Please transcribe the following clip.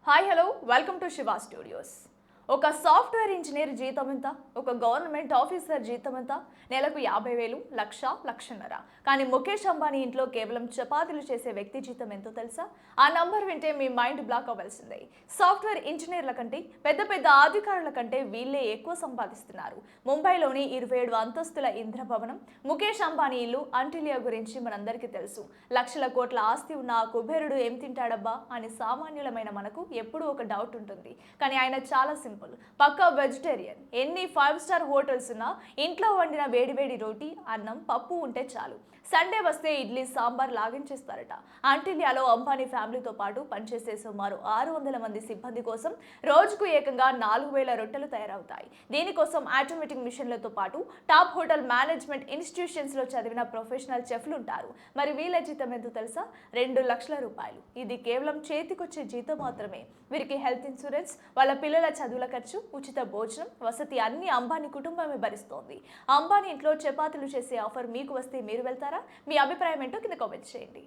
Hi hello welcome to Shiva studios. ఒక software engineer జీతం ఎంత? ఒక గవర్నమెంట్ ఆఫీసర్ జీతం ఎంత? నెలకు 50,000, లక్ష, లక్షన్నర. కానీ ముఖేష్ అంబానీ ఇంట్లో కేవలం చపాతీలు చేసే వ్యక్తి జీతం ఎంతో తెలుసా? ఆ నంబర్ వింటే మీ మైండ్ బ్లాక్ అవ్వాల్సిందే. సాఫ్ట్వేర్ ఇంజనీర్ల కంటే పెద్ద పెద్ద అధికారుల కంటే వీళ్ళే ఎక్కువ సంపాదిస్తున్నారు. ముంబైలోని 27 అంతస్తుల ఇంద్రభవనం ముఖేష్ అంబానీ ఇల్లు. అంటిలియా గురించి మనందరికీ తెలుసు. లక్షల కోట్ల ఆస్తి ఉన్న ఆ కుబేరుడు ఏం తింటాడబ్బా అని సామాన్యులమైన మనకు ఎప్పుడూ ఒక డౌట్ ఉంటుంది. కానీ ఆయన చాలా సింపుల్, పక్కా వెజిటేరియన్. ఎన్ని 5 స్టార్ హోటల్స్ ఉన్నా ఇంట్లో వండిన వేడివేడి రోటీ, అన్నం, పప్పు ఉంటే చాలు. సండే వస్తే ఇడ్లీ సాంబార్ లాగించేస్తారట. ఆంటిలియాలో అంబానీ ఫ్యామిలీతో పాటు పనిచేసే సుమారు 600 మంది సిబ్బంది కోసం రోజుకు ఏకంగా 4,000 రొట్టెలు తయారవుతాయి. దీనికోసం ఆటోమేటిక్ మిషన్లతో పాటు టాప్ హోటల్ మేనేజ్మెంట్ ఇన్స్టిట్యూషన్స్ లో చదివిన ప్రొఫెషనల్ చెఫ్లు ఉంటారు. మరి వీళ్ళ జీతం ఎంతో తెలుసా? 2 లక్షల రూపాయలు. ఇది కేవలం చేతికొచ్చే జీతం మాత్రమే. వీరికి హెల్త్ ఇన్సూరెన్స్, వాళ్ళ పిల్లల చదువుల ఖర్చు, ఉచిత భోజనం, వసతి అన్ని అంబానీ కుటుంబమే భరిస్తోంది. అంబానీ ఇంట్లో చపాతీలు చేసే ఆఫర్ మీకు వస్తే మీరు వెళ్తారా? మీ అభిప్రాయం ఏంటో కింద కామెంట్ చేయండి.